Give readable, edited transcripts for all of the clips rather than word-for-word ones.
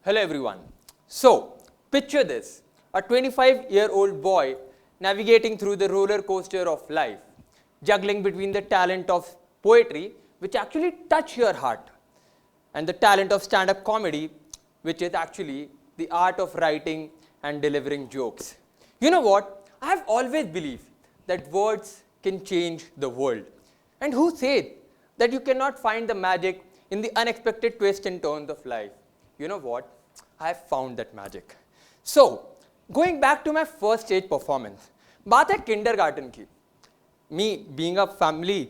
Hello everyone. So, picture this, a 25-year-old boy navigating through the roller coaster of life, juggling between the talent of poetry, which actually touch your heart, and the talent of stand-up comedy, which is actually the art of writing and delivering jokes. You know what? I have always believed that words can change the world. And who said that you cannot find the magic in the unexpected twists and turns of life? You know what? I have found that magic. So, going back to my first stage performance, बात है kindergarten की. Me being a family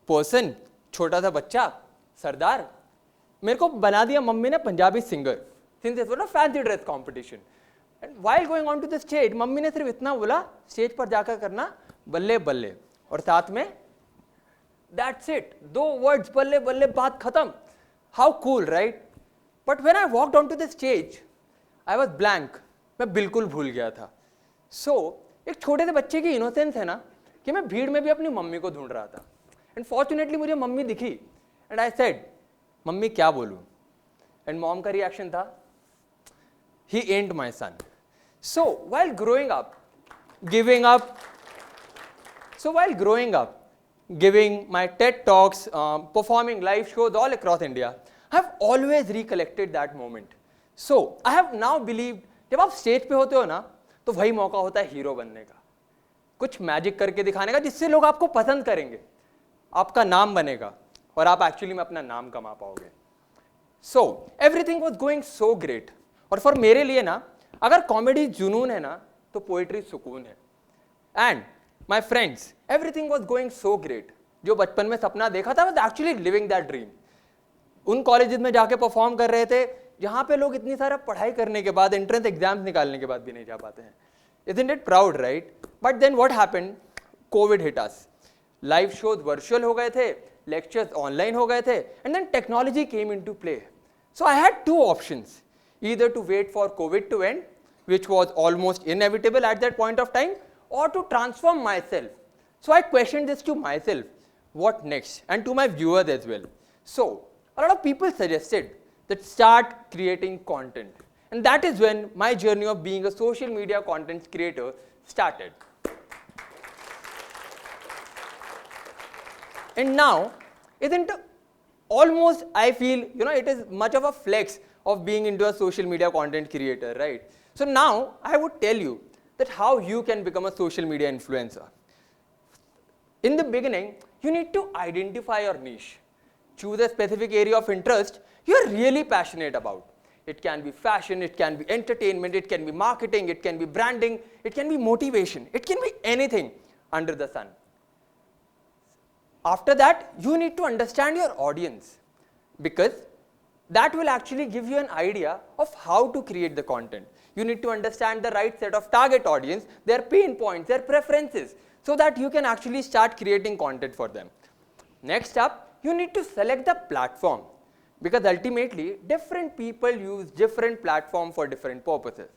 person, छोटा सा बच्चा, सरदार, मेरे को बना दिया मम्मी ने Punjabi singer. Since it was a fancy dress competition. And while going on to the stage, mummy ने सिर्फ इतना बोला, स्टेज पर जाकर करना बल्ले बल्ले, और साथ में that's it. 2 words, बल्ले बल्ले, बात खत्म. How cool, right? But when I walked onto the stage, I was blank. मैं बिल्कुल भूल गया था. So, एक छोटे से बच्चे की innocence है ना, कि मैं भीड़ में भी अपनी मम्मी को ढूंढ रहा था. And fortunately मुझे मम्मी दिखी. And I said, मम्मी क्या बोलूँ? And mom का reaction था, he ain't my son. So, while growing up, giving my TED Talks, performing live shows all across India, I have always recollected that moment. So, I have now believed, जब आप stage पे होते हो ना, तो वही मौका होता है हीरो बनने का, कुछ मैजिक करके दिखाने का, जिससे लोग आपको पसंद करेंगे, आपका नाम बनेगा, और आप एक्चुअली में अपना नाम कमा पाओगे. So, everything was going so great. और फॉर मेरे लिए ना, अगर कॉमेडी जुनून है ना, तो पोइट्री सुकून है. And my friends, everything was going so great. जो बचपन में सपना देखा था, was actually living that dream. उन कॉलेजेस में जाके परफॉर्म कर रहे थे जहाँ पे लोग इतनी सारा पढ़ाई करने के बाद, एंट्रेंस एग्जाम्स निकालने के बाद भी नहीं जा पाते हैं. Isn't it proud, right? But then what happened? COVID hit us. Live shows virtual हो गए थे, lectures online हो गए थे, and then technology came into play. So I had 2 options. Either to wait for COVID to end, which was almost inevitable at that point of time, or to transform myself. So I questioned this to myself, what next? And to my viewers as well. So a lot of people suggested that start creating content. And that is when my journey of being a social media content creator started. And now, isn't almost, I feel, it is much of a flex of being into a social media content creator, right? So now, I would tell you that how you can become a social media influencer. In the beginning, you need to identify your niche. Choose a specific area of interest you are really passionate about. It can be fashion, it can be entertainment, it can be marketing, it can be branding, it can be motivation, it can be anything under the sun. After that, you need to understand your audience, because that will actually give you an idea of how to create the content. You need to understand the right set of target audience, their pain points, their preferences, so that you can actually start creating content for them. Next up, you need to select the platform, because ultimately different people use different platforms for different purposes.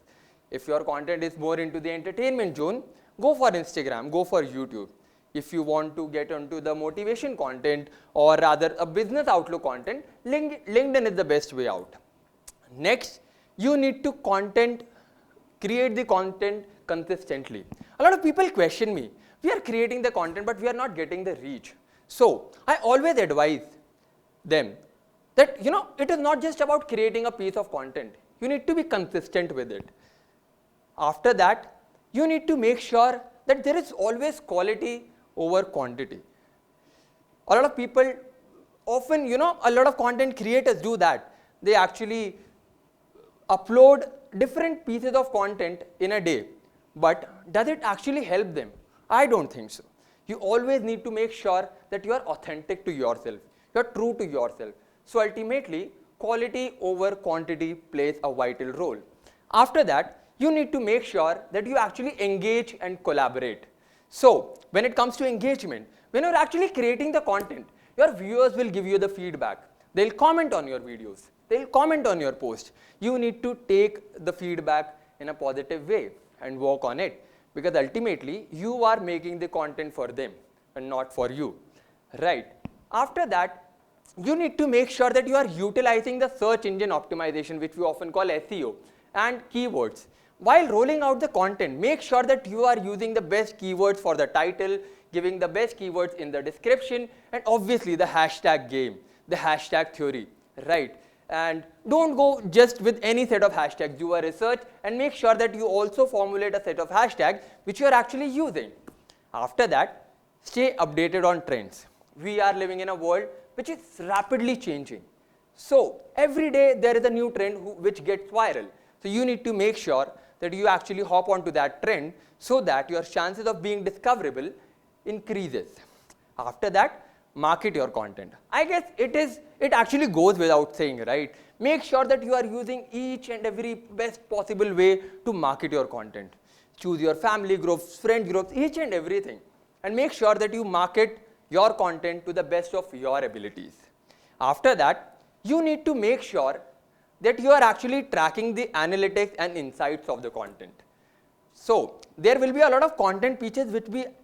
If your content is more into the entertainment zone, go for Instagram, go for YouTube. If you want to get onto the motivation content, or rather a business outlook content, LinkedIn is the best way out. Next, you need to create the content consistently. A lot of people question me, we are creating the content but we are not getting the reach. So I always advise them that it is not just about creating a piece of content. You need to be consistent with it. After that, you need to make sure that there is always quality over quantity. A lot of people often, a lot of content creators do that. They actually upload different pieces of content in a day. But does it actually help them? I don't think so. You always need to make sure that you are authentic to yourself. You are true to yourself. So ultimately, quality over quantity plays a vital role. After that, you need to make sure that you actually engage and collaborate. So when it comes to engagement, when you're actually creating the content, your viewers will give you the feedback. They'll comment on your videos. They'll comment on your post. You need to take the feedback in a positive way and work on it, because ultimately you are making the content for them and not for you, right? After that, you need to make sure that you are utilizing the search engine optimization, which we often call SEO, and keywords. While rolling out the content, make sure that you are using the best keywords for the title, giving the best keywords in the description, and obviously the hashtag game, the hashtag theory, right? And don't go just with any set of hashtags. Do a research and make sure that you also formulate a set of hashtags which you are actually using. After that, stay updated on trends. We are living in a world which is rapidly changing. So every day there is a new trend which gets viral. So you need to make sure that you actually hop onto that trend so that your chances of being discoverable increases. After that, market your content. I guess it actually goes without saying, right? Make sure that you are using each and every best possible way to market your content. Choose your family groups, friend groups, each and everything, and make sure that you market your content to the best of your abilities. After that, you need to make sure that you are actually tracking the analytics and insights of the content. So there will be a lot of content pieces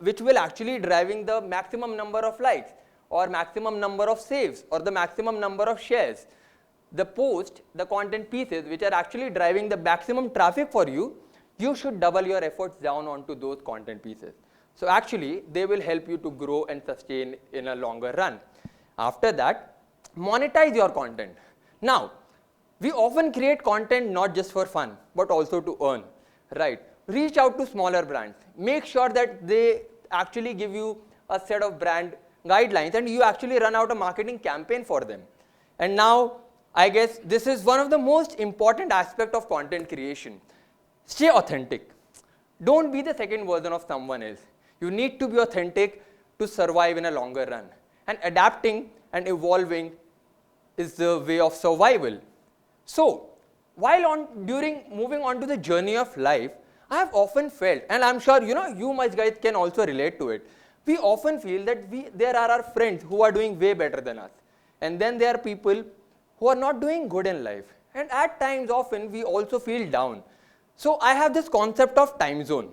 which will actually driving the maximum number of likes or maximum number of saves or the maximum number of shares. The post, the content pieces which are actually driving the maximum traffic for you, you should double your efforts down onto those content pieces. So actually they will help you to grow and sustain in a longer run. After that, monetize your content. Now, we often create content not just for fun, but also to earn, right? Reach out to smaller brands. Make sure that they actually give you a set of brand guidelines and you actually run out a marketing campaign for them. And now, I guess this is one of the most important aspects of content creation. Stay authentic. Don't be the second version of someone else. You need to be authentic to survive in a longer run. And adapting and evolving is the way of survival. So, while during moving on to the journey of life, I have often felt, and I'm sure you much guys can also relate to it, we often feel that there are our friends who are doing way better than us. And then there are people who are not doing good in life. And at times often we also feel down. So I have this concept of time zone.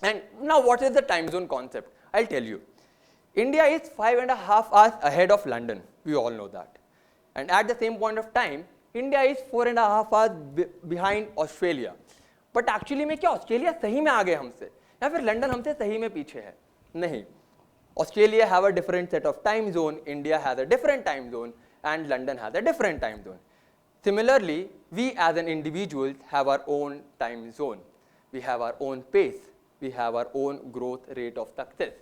And now what is the time zone concept? I'll tell you. India is 5.5 hours ahead of London. We all know that. And at the same point of time, India is 4.5 hours behind Australia. But actually में क्या Australia सही में आगे हमसे या फिर London हमसे सही में पीछे है? नहीं. Australia have a different set of time zone, India has a different time zone, and London has a different time zone. Similarly, we as an individuals have our own time zone. We have our own pace. We have our own growth rate of success.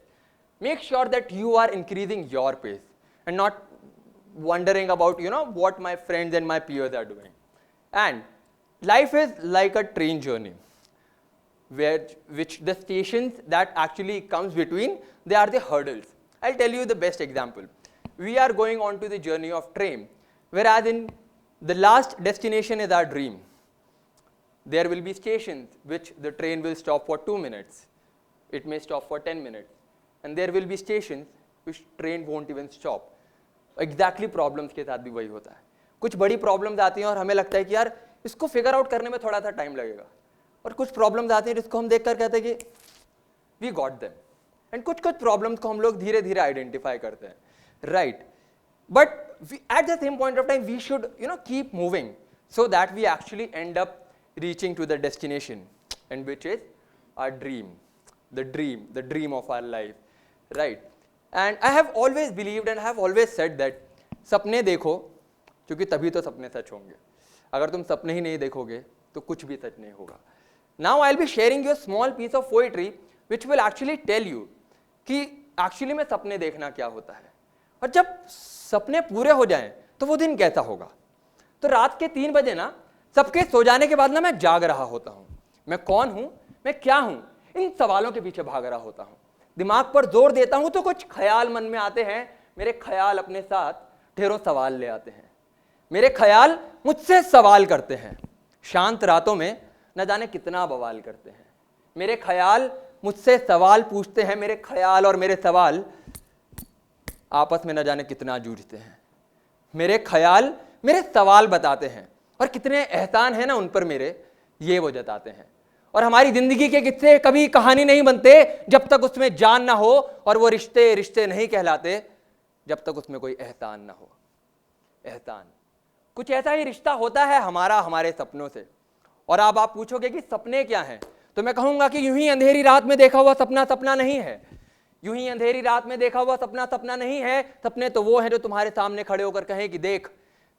Make sure that you are increasing your pace and not wondering about what my friends and my peers are doing. And life is like a train journey which the stations that actually comes between, they are the hurdles. I'll tell you the best example. We are going on to the journey of train, whereas in the last destination is our dream. There will be stations which the train will stop for 2 minutes. It may stop for 10 minutes. And there will be stations which train won't even stop. Exactly problems के साथ भी वही होता है. कुछ बड़ी problems आती हैं और हमें लगता है कि यार इसको figure out करने में थोड़ा सा time लगेगा. और कुछ problems आती हैं जिसको हम देखकर कहते हैं कि we got them. And कुछ problems को हम लोग धीरे धीरे identify करते हैं. Right. But at the same point of time, we should keep moving so that we actually end up reaching to the destination, and which is our dream, the dream of our life, right? And I have always believed and I have always said that सपने देखो क्योंकि तभी तो सपने सच होंगे. अगर तुम सपने ही नहीं देखोगे तो कुछ भी सच नहीं होगा. Now I'll be sharing you a small piece of poetry which will actually tell you कि actually में सपने देखना क्या होता है और जब सपने पूरे हो जाएं तो वो दिन कैसा होगा. तो रात के 3 बजे ना सबके सो जाने के बाद ना मैं जाग रहा होता हूँ. मैं कौन हूँ, मैं क्या हूँ, इन सवालों के पीछे भाग रहा होता हूँ. दिमाग पर जोर देता हूँ तो कुछ ख्याल मन में आते हैं. मेरे ख्याल अपने साथ ढेरों सवाल ले आते हैं. मेरे ख्याल मुझसे सवाल करते हैं. शांत रातों में न जाने कितना बवाल करते हैं. मेरे ख्याल मुझसे सवाल पूछते हैं. मेरे ख्याल और मेरे सवाल आपस में न जाने कितना जूझते हैं. मेरे ख्याल मेरे सवाल बताते हैं और कितने एहसान है ना उन पर मेरे, ये वो जताते हैं. और हमारी जिंदगी के किस्से कभी कहानी नहीं बनते जब तक उसमें जान ना हो, और वो रिश्ते रिश्ते नहीं कहलाते जब तक उसमें कोई एहसान ना हो. एहसान। कुछ ऐसा ही रिश्ता होता है हमारा हमारे सपनों से। और अब आप पूछोगे कि सपने क्या हैं, तो मैं कहूंगा कि यूं ही अंधेरी रात में देखा हुआ सपना सपना नहीं है। यूं ही अंधेरी रात में देखा हुआ सपना सपना नहीं है। सपने तो वो हैं जो तुम्हारे सामने खड़े होकर कहें कि देख,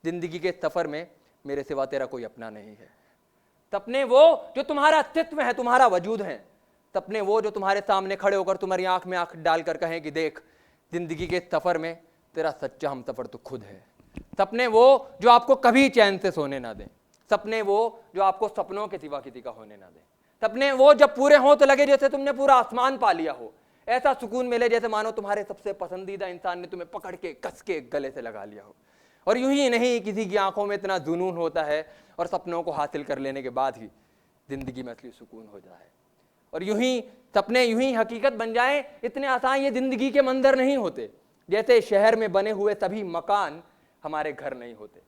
जिंदगी के सफर में मेरे सिवा तेरा कोई अपना नहीं है। सपने वो जो तुम्हारा अस्तित्व है, तुम्हारा वजूद है। सपने वो जो तुम्हारे सामने खड़े होकर तुम्हारी आंख में आंख डालकर कहें कि देख, जिंदगी के सफर में तेरा सच्चा हम सफर तो खुद है। सपने वो जो आपको कभी चैन से सोने ना दें। सपने वो जो आपको सपनों के सिवा किसी का होने ना दें। सपने वो जब पूरे हों तो लगे जैसे तुमने पूरा आसमान पा लिया हो। ऐसा सुकून मिले जैसे मानो तुम्हारे सबसे पसंदीदा इंसान ने तुम्हें पकड़ के कस के गले से लगा लिया हो। और यूं ही नहीं, किसी की आंखों में इतना जुनून होता है और सपनों को हासिल कर लेने के बाद ही जिंदगी में असली सुकून हो जाए। और यूं ही सपने यूं ही हकीकत बन जाएं, इतने आसान ये जिंदगी के मंजर नहीं होते। जैसे शहर में बने हुए सभी मकान हमारे घर नहीं होते।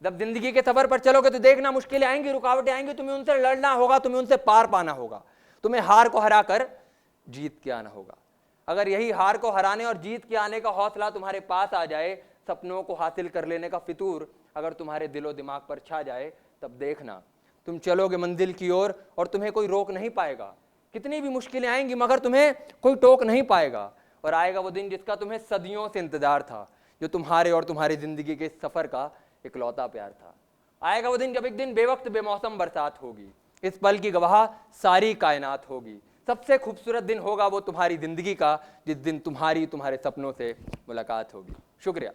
जब जिंदगी के सफर पर चलोगे तो देखना मुश्किलें आएंगी, रुकावटें आएंगी, तुम्हें उनसे लड़ना होगा, तुम्हें उनसे पार पाना होगा, तुम्हें हार को हराकर जीत के आना होगा। अगर यही हार को हराने और जीत के आने का हौसला तुम्हारे पास आ जाए, सपनों को हासिल कर लेने का फितूर अगर तुम्हारे दिलो दिमाग पर छा जाए, तब देखना तुम चलोगे मंजिल की ओर और तुम्हें कोई रोक नहीं पाएगा। कितनी भी मुश्किलें आएंगी मगर तुम्हें कोई टोक नहीं पाएगा। और आएगा वो दिन जिसका तुम्हें सदियों से इंतजार था, जो तुम्हारे और तुम्हारी जिंदगी के सफर का इकलौता प्यार था। आएगा वो दिन जब एक दिन बेवक्त बेमौसम बरसात होगी, इस पल की गवाह सारी कायनात होगी। सबसे खूबसूरत दिन होगा वो तुम्हारी जिंदगी का, जिस दिन तुम्हारे सपनों से मुलाकात होगी। शुक्रिया।